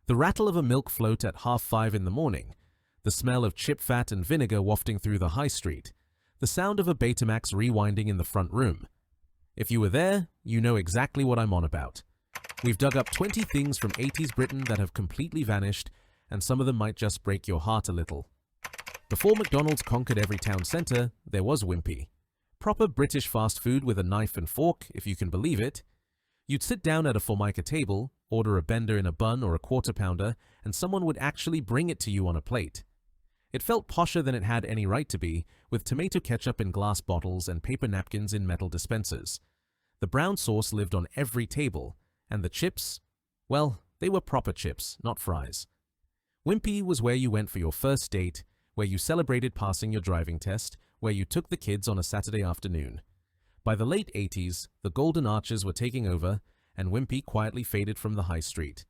The rattle of a milk float at 5:30 in the morning, the smell of chip fat and vinegar wafting through the high street, the sound of a Betamax rewinding in the front room. If you were there, you know exactly what I'm on about. We've dug up 20 things from 80s Britain that have completely vanished, and some of them might just break your heart a little. Before McDonald's conquered every town centre, there was Wimpy. Proper British fast food with a knife and fork, if you can believe it. You'd sit down at a Formica table, order a bender in a bun or a quarter pounder, and someone would actually bring it to you on a plate. It felt posher than it had any right to be, with tomato ketchup in glass bottles and paper napkins in metal dispensers. The brown sauce lived on every table, and the chips, well, they were proper chips, not fries. Wimpy was where you went for your first date, where you celebrated passing your driving test, where you took the kids on a Saturday afternoon. By the late 80s, the golden arches were taking over, and Wimpy quietly faded from the high street.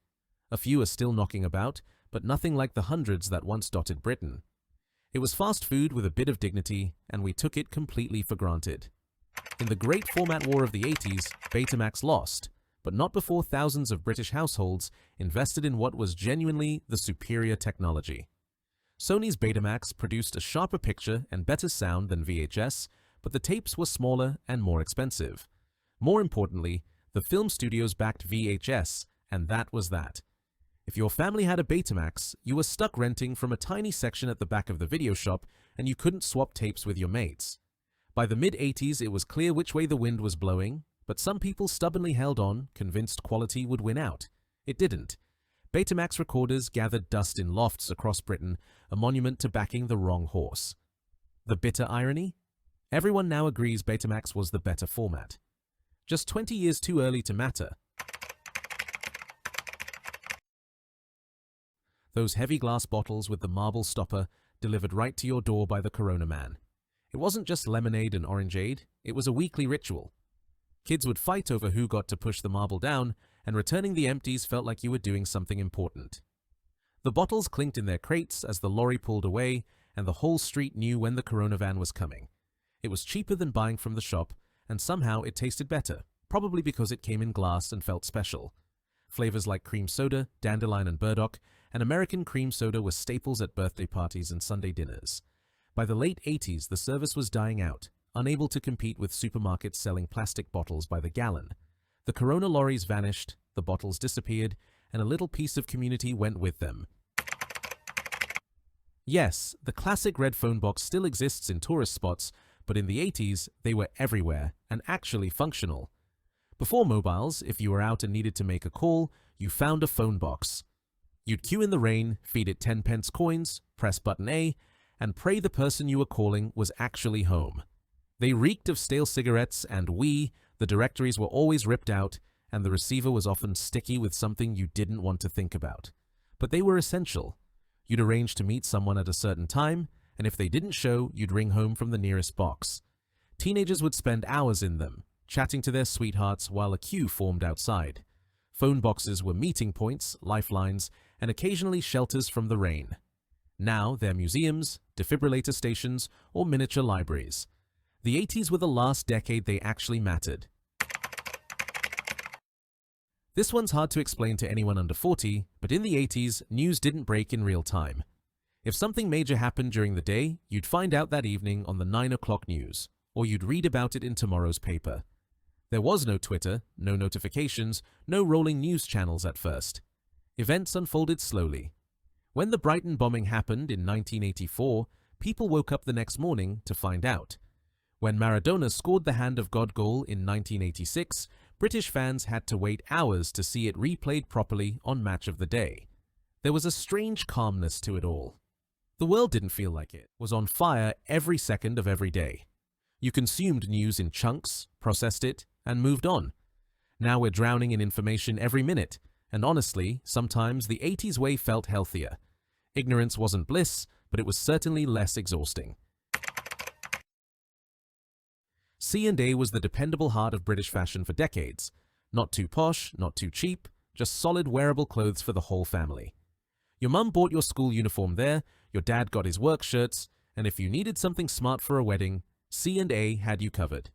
A few are still knocking about, but nothing like the hundreds that once dotted Britain. It was fast food with a bit of dignity, and we took it completely for granted. In the great format war of the 80s, Betamax lost, but not before thousands of British households invested in what was genuinely the superior technology. Sony's Betamax produced a sharper picture and better sound than VHS, but the tapes were smaller and more expensive. More importantly, the film studios backed VHS, and that was that. If your family had a Betamax, you were stuck renting from a tiny section at the back of the video shop, and you couldn't swap tapes with your mates. By the mid-80s, it was clear which way the wind was blowing, but some people stubbornly held on, convinced quality would win out. It didn't. Betamax recorders gathered dust in lofts across Britain, a monument to backing the wrong horse. The bitter irony? Everyone now agrees Betamax was the better format. Just 20 years too early to matter. Those heavy glass bottles with the marble stopper delivered right to your door by the Corona man. It wasn't just lemonade and orangeade, it was a weekly ritual. Kids would fight over who got to push the marble down, and returning the empties felt like you were doing something important. The bottles clinked in their crates as the lorry pulled away, and the whole street knew when the Corona van was coming. It was cheaper than buying from the shop, and somehow it tasted better, probably because it came in glass and felt special. Flavors like cream soda, dandelion and burdock, and American cream soda were staples at birthday parties and Sunday dinners. By the late 80s, the service was dying out, unable to compete with supermarkets selling plastic bottles by the gallon. The Corona lorries vanished, the bottles disappeared, and a little piece of community went with them. Yes, the classic red phone box still exists in tourist spots, but in the 80s, they were everywhere and actually functional. Before mobiles, if you were out and needed to make a call, you found a phone box. You'd queue in the rain, feed it 10-pence coins, press button A, and pray the person you were calling was actually home. They reeked of stale cigarettes, and the directories were always ripped out, and the receiver was often sticky with something you didn't want to think about. But they were essential. You'd arrange to meet someone at a certain time, and if they didn't show, you'd ring home from the nearest box. Teenagers would spend hours in them, chatting to their sweethearts while a queue formed outside. Phone boxes were meeting points, lifelines, and occasionally shelters from the rain. Now they're museums, defibrillator stations, or miniature libraries. The 80s were the last decade they actually mattered. This one's hard to explain to anyone under 40, but in the 80s, news didn't break in real time. If something major happened during the day, you'd find out that evening on the 9 o'clock news, or you'd read about it in tomorrow's paper. There was no Twitter, no notifications, no rolling news channels at first. Events unfolded slowly. When the Brighton bombing happened in 1984, people woke up the next morning to find out. When Maradona scored the Hand of God goal in 1986, British fans had to wait hours to see it replayed properly on Match of the Day. There was a strange calmness to it all. The world didn't feel like it was on fire every second of every day. You consumed news in chunks, processed it, and moved on. Now we're drowning in information every minute, and honestly, sometimes the 80s way felt healthier. Ignorance wasn't bliss, but it was certainly less exhausting. C&A was the dependable heart of British fashion for decades. Not too posh, not too cheap, just solid wearable clothes for the whole family. Your mum bought your school uniform there, your dad got his work shirts, and if you needed something smart for a wedding, C&A had you covered.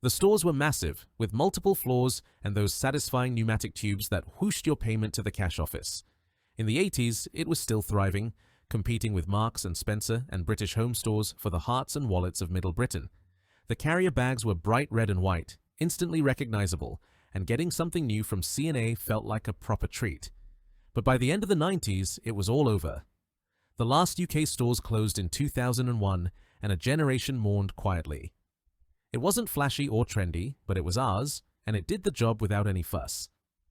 The stores were massive, with multiple floors and those satisfying pneumatic tubes that whooshed your payment to the cash office. In the 80s, it was still thriving, competing with Marks and Spencer and British home stores for the hearts and wallets of Middle Britain. The carrier bags were bright red and white, instantly recognizable, and getting something new from C&A felt like a proper treat. But by the end of the 90s, it was all over. The last UK stores closed in 2001, and a generation mourned quietly. It wasn't flashy or trendy, but it was ours, and it did the job without any fuss.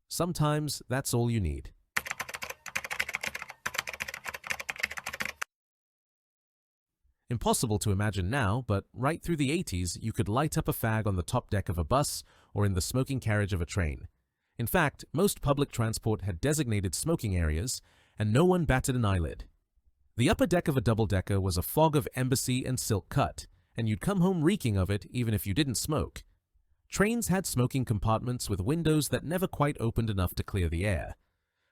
Sometimes that's all you need. Impossible to imagine now, but right through the 80s, you could light up a fag on the top deck of a bus or in the smoking carriage of a train. In fact, most public transport had designated smoking areas, and no one batted an eyelid. The upper deck of a double-decker was a fog of embassy and silk cut, and you'd come home reeking of it even if you didn't smoke. Trains had smoking compartments with windows that never quite opened enough to clear the air.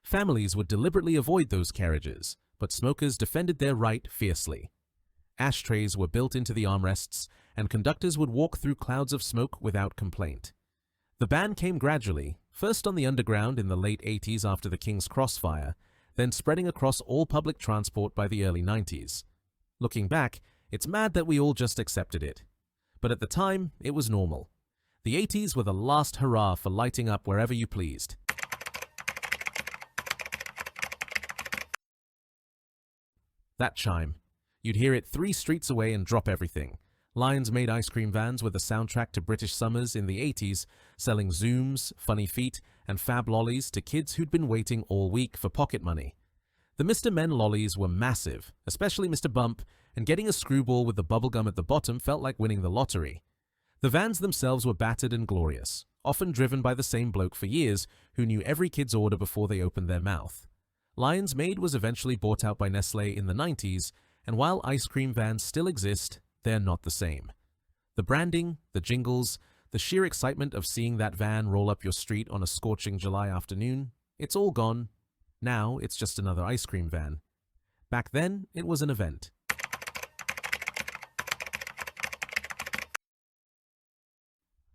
Families would deliberately avoid those carriages, but smokers defended their right fiercely. Ashtrays were built into the armrests, and conductors would walk through clouds of smoke without complaint. The ban came gradually, first on the underground in the late 80s after the King's Cross fire, then spreading across all public transport by the early 90s. Looking back, it's mad that we all just accepted it. But at the time, it was normal. The 80s were the last hurrah for lighting up wherever you pleased. That chime. You'd hear it 3 streets away and drop everything. Lions made ice cream vans were the soundtrack to British summers in the 80s, selling Zooms, Funny Feet, and Fab lollies to kids who'd been waiting all week for pocket money. The Mr. Men lollies were massive, especially Mr. Bump, and getting a screwball with the bubblegum at the bottom felt like winning the lottery. The vans themselves were battered and glorious, often driven by the same bloke for years who knew every kid's order before they opened their mouth. Lions Made was eventually bought out by Nestlé in the 90s, and while ice cream vans still exist, they're not the same. The branding, the jingles, the sheer excitement of seeing that van roll up your street on a scorching July afternoon, it's all gone. Now it's just another ice cream van. Back then, it was an event.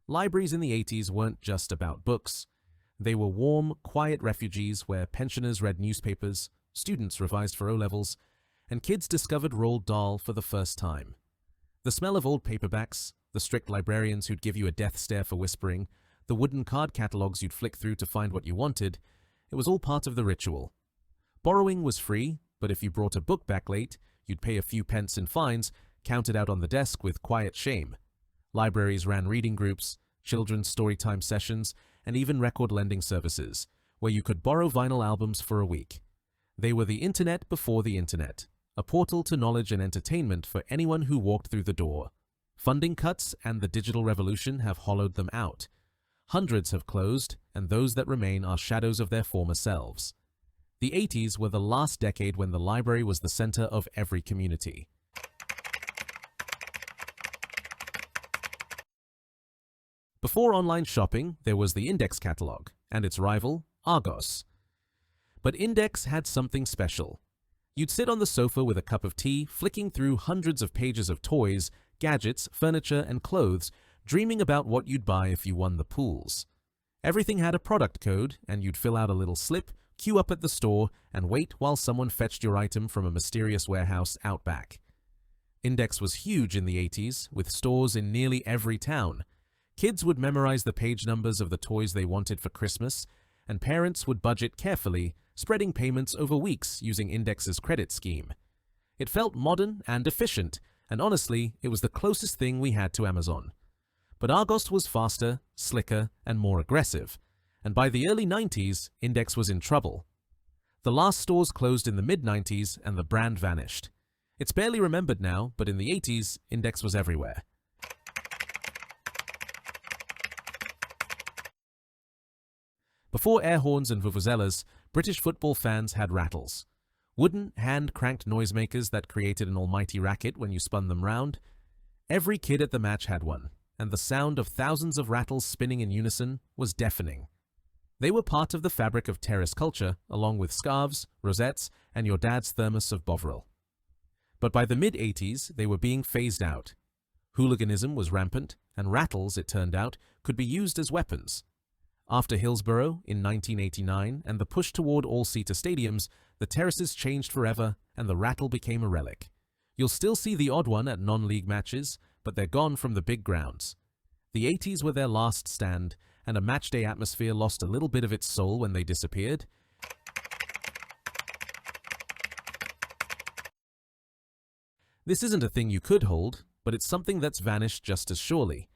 Libraries in the 80s weren't just about books. They were warm, quiet refuges where pensioners read newspapers, students revised for O-levels, and kids discovered Roald Dahl for the first time. The smell of old paperbacks, the strict librarians who'd give you a death stare for whispering, the wooden card catalogs you'd flick through to find what you wanted, it was all part of the ritual. Borrowing was free, but if you brought a book back late, you'd pay a few pence in fines, counted out on the desk with quiet shame. Libraries ran reading groups, children's storytime sessions, and even record lending services, where you could borrow vinyl albums for a week. They were the internet before the internet, a portal to knowledge and entertainment for anyone who walked through the door. Funding cuts and the digital revolution have hollowed them out. Hundreds have closed, and those that remain are shadows of their former selves. The 80s were the last decade when the library was the center of every community. Before online shopping, there was the Index catalog, and its rival, Argos. But Index had something special. You'd sit on the sofa with a cup of tea, flicking through hundreds of pages of toys, gadgets, furniture, and clothes, dreaming about what you'd buy if you won the pools. Everything had a product code, and you'd fill out a little slip, queue up at the store, and wait while someone fetched your item from a mysterious warehouse out back. Index was huge in the 80s, with stores in nearly every town. Kids would memorize the page numbers of the toys they wanted for Christmas, and parents would budget carefully, spreading payments over weeks using Index's credit scheme. It felt modern and efficient, and honestly, it was the closest thing we had to Amazon. But Argos was faster, slicker, and more aggressive, and by the early 90s, Index was in trouble. The last stores closed in the mid-90s, and the brand vanished. It's barely remembered now, but in the 80s, Index was everywhere. Before air horns and vuvuzelas, British football fans had rattles. Wooden, hand-cranked noisemakers that created an almighty racket when you spun them round. Every kid at the match had one, and the sound of thousands of rattles spinning in unison was deafening. They were part of the fabric of terrace culture, along with scarves, rosettes, and your dad's thermos of Bovril. But by the mid-80s, they were being phased out. Hooliganism was rampant, and rattles, it turned out, could be used as weapons. After Hillsborough in 1989 and the push toward all-seater stadiums, The terraces changed forever, and the rattle became a relic. You'll still see the odd one at non-league matches, but they're gone from the big grounds. The 80s were their last stand, and a matchday atmosphere lost a little bit of its soul when they disappeared. This isn't a thing you could hold, but it's something that's vanished just as surely.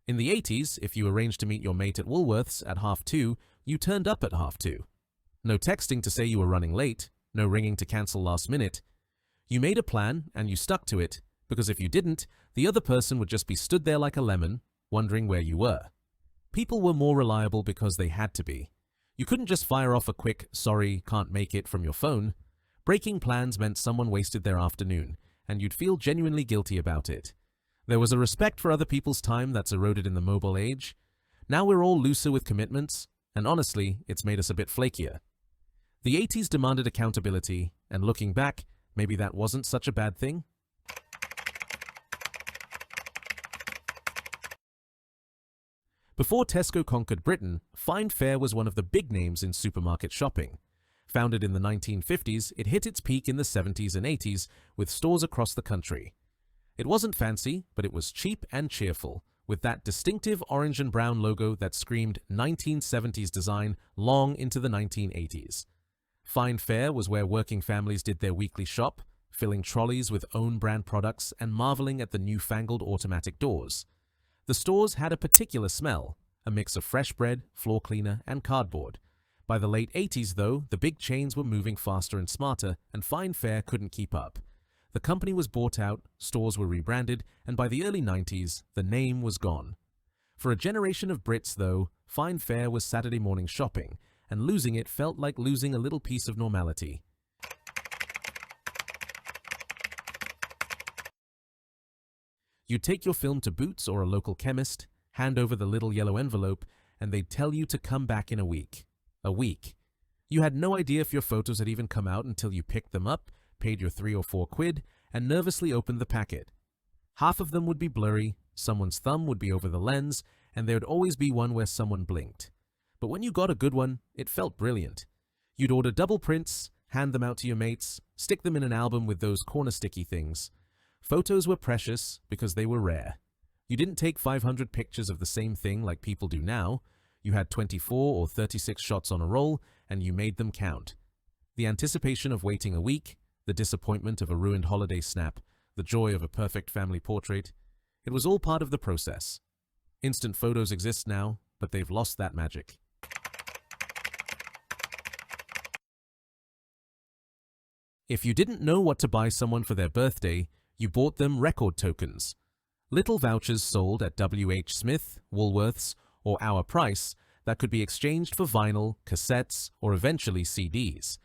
In the 80s, if you arranged to meet your mate at Woolworths at 2:30, you turned up at 2:30. No texting to say you were running late, no ringing to cancel last minute. You made a plan and you stuck to it, because if you didn't, the other person would just be stood there like a lemon, wondering where you were. People were more reliable because they had to be. You couldn't just fire off a quick, "sorry, can't make it" from your phone. Breaking plans meant someone wasted their afternoon, and you'd feel genuinely guilty about it. There was a respect for other people's time that's eroded in the mobile age. Now we're all looser with commitments, and honestly, it's made us a bit flakier. The 80s demanded accountability, and looking back, maybe that wasn't such a bad thing. Before Tesco conquered Britain, Find Fare was one of the big names in supermarket shopping. Founded in the 1950s, it hit its peak in the 70s and 80s with stores across the country. It wasn't fancy, but it was cheap and cheerful, with that distinctive orange and brown logo that screamed 1970s design long into the 1980s. Find Fare was where working families did their weekly shop, filling trolleys with own brand products and marveling at the newfangled automatic doors. The stores had a particular smell, a mix of fresh bread, floor cleaner, and cardboard. By the late 80s, though, the big chains were moving faster and smarter, and Find Fare couldn't keep up. The company was bought out, stores were rebranded, and by the early 90s, the name was gone. For a generation of Brits, though, Find Fare was Saturday morning shopping, and losing it felt like losing a little piece of normality. You'd take your film to Boots or a local chemist, hand over the little yellow envelope, and they'd tell you to come back in a week. A week. You had no idea if your photos had even come out until you picked them up, paid your £3 or £4, and nervously opened the packet. Half of them would be blurry, someone's thumb would be over the lens, and there'd always be one where someone blinked. But when you got a good one, it felt brilliant. You'd order double prints, hand them out to your mates, stick them in an album with those corner sticky things. Photos were precious because they were rare. You didn't take 500 pictures of the same thing like people do now. You had 24 or 36 shots on a roll, and you made them count. The anticipation of waiting a week, the disappointment of a ruined holiday snap, the joy of a perfect family portrait, it was all part of the process. Instant photos exist now, but they've lost that magic. If you didn't know what to buy someone for their birthday, you bought them record tokens. Little vouchers sold at W.H. Smith, Woolworths, or Our Price that could be exchanged for vinyl, cassettes, or eventually CDs.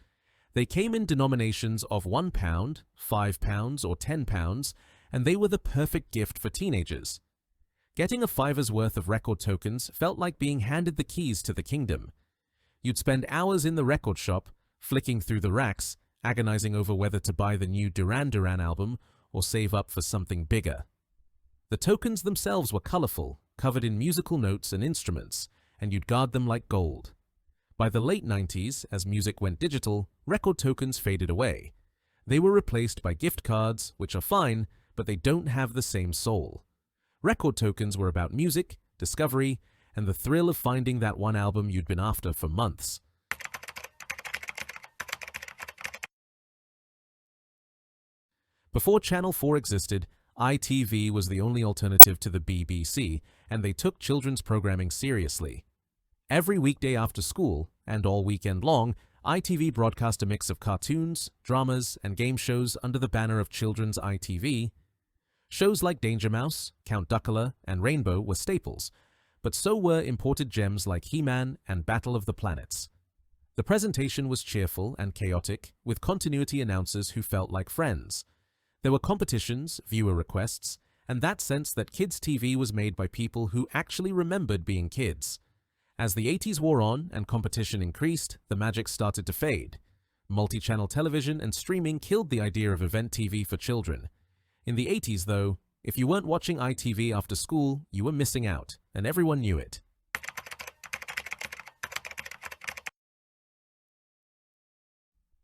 They came in denominations of £1, £5, or £10, and they were the perfect gift for teenagers. Getting a fiver's worth of record tokens felt like being handed the keys to the kingdom. You'd spend hours in the record shop, flicking through the racks, agonizing over whether to buy the new Duran Duran album or save up for something bigger. The tokens themselves were colorful, covered in musical notes and instruments, and you'd guard them like gold. By the late 90s, as music went digital, record tokens faded away. They were replaced by gift cards, which are fine, but they don't have the same soul. Record tokens were about music, discovery, and the thrill of finding that one album you'd been after for months. Before Channel 4 existed, ITV was the only alternative to the BBC, and they took children's programming seriously. Every weekday after school, and all weekend long, ITV broadcast a mix of cartoons, dramas, and game shows under the banner of Children's ITV. Shows like Danger Mouse, Count Duckula, and Rainbow were staples, but so were imported gems like He-Man and Battle of the Planets. The presentation was cheerful and chaotic, with continuity announcers who felt like friends. There were competitions, viewer requests, and that sense that kids' TV was made by people who actually remembered being kids. As the 80s wore on and competition increased, the magic started to fade. Multi-channel television and streaming killed the idea of event TV for children. In the 80s, though, if you weren't watching ITV after school, you were missing out, and everyone knew it.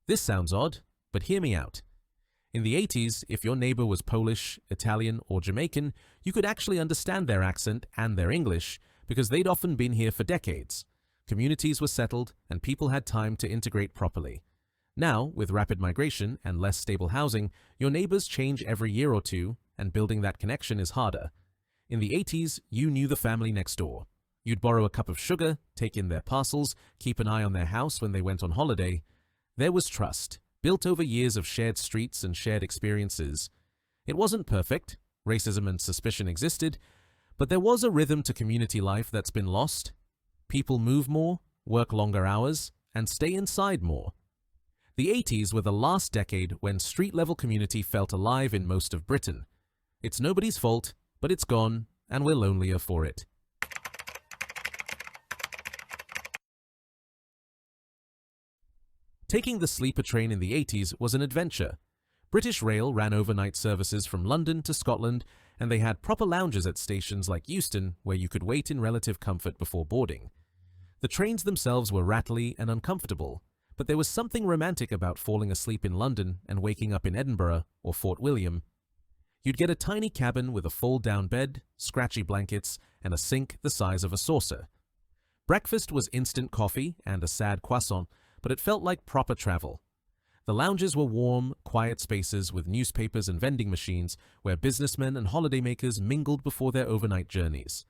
This sounds odd, but hear me out. In the 80s, if your neighbor was Polish, Italian, or Jamaican, you could actually understand their accent and their English because they'd often been here for decades. Communities were settled and people had time to integrate properly. Now, with rapid migration and less stable housing, your neighbors change every year or two, and building that connection is harder. In the 80s, you knew the family next door. You'd borrow a cup of sugar, take in their parcels, keep an eye on their house when they went on holiday. There was trust, built over years of shared streets and shared experiences. It wasn't perfect, racism and suspicion existed, but there was a rhythm to community life that's been lost. People move more, work longer hours, and stay inside more. The 80s were the last decade when street-level community felt alive in most of Britain. It's nobody's fault, but it's gone, and we're lonelier for it. Taking the sleeper train in the 80s was an adventure. British Rail ran overnight services from London to Scotland, and they had proper lounges at stations like Euston where you could wait in relative comfort before boarding. The trains themselves were rattly and uncomfortable, but there was something romantic about falling asleep in London and waking up in Edinburgh or Fort William. You'd get a tiny cabin with a fold-down bed, scratchy blankets, and a sink the size of a saucer. Breakfast was instant coffee and a sad croissant, but it felt like proper travel. The lounges were warm, quiet spaces with newspapers and vending machines where businessmen and holidaymakers mingled before their overnight journeys.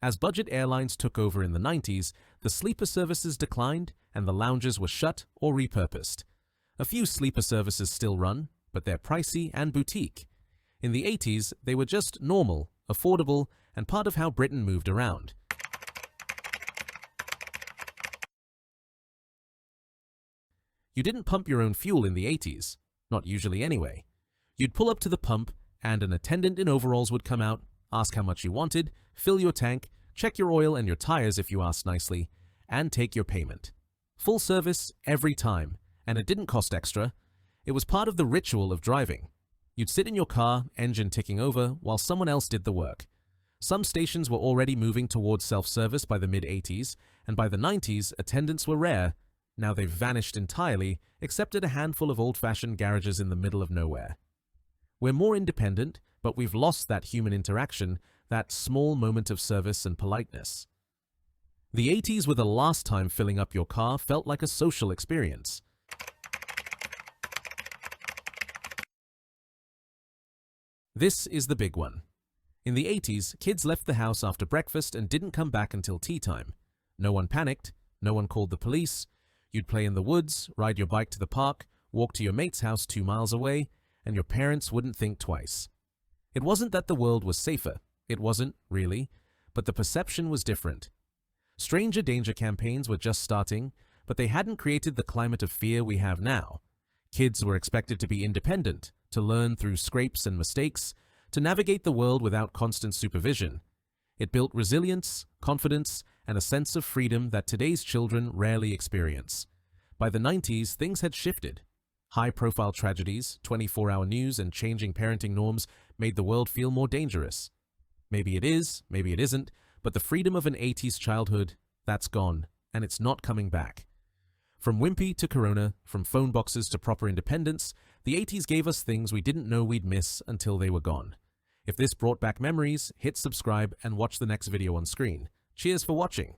As budget airlines took over in the 90s, the sleeper services declined and the lounges were shut or repurposed. A few sleeper services still run, but they're pricey and boutique. In the 80s, they were just normal, affordable, and part of how Britain moved around. You didn't pump your own fuel in the 80s, not usually anyway. You'd pull up to the pump, and an attendant in overalls would come out, ask how much you wanted, fill your tank, check your oil and your tires if you asked nicely, and take your payment. Full service every time, and it didn't cost extra. It was part of the ritual of driving. You'd sit in your car, engine ticking over, while someone else did the work. Some stations were already moving towards self-service by the mid-80s, and by the 90s, attendants were rare. Now they've vanished entirely, except at a handful of old-fashioned garages in the middle of nowhere. We're more independent, but we've lost that human interaction, that small moment of service and politeness. The 80s were the last time filling up your car felt like a social experience. This is the big one. In the 80s, kids left the house after breakfast and didn't come back until tea time. No one panicked, no one called the police. You'd play in the woods, ride your bike to the park, walk to your mate's house 2 miles away, and your parents wouldn't think twice. It wasn't that the world was safer. It wasn't, really, but the perception was different. Stranger danger campaigns were just starting, but they hadn't created the climate of fear we have now. Kids were expected to be independent, to learn through scrapes and mistakes, to navigate the world without constant supervision. It built resilience, confidence, and a sense of freedom that today's children rarely experience. By the 90s, things had shifted. High-profile tragedies, 24-hour news, and changing parenting norms made the world feel more dangerous. Maybe it is, maybe it isn't, but the freedom of an 80s childhood, that's gone, and it's not coming back. From Wimpy to Corona, from phone boxes to proper independence, the 80s gave us things we didn't know we'd miss until they were gone. If this brought back memories, hit subscribe and watch the next video on screen. Cheers for watching.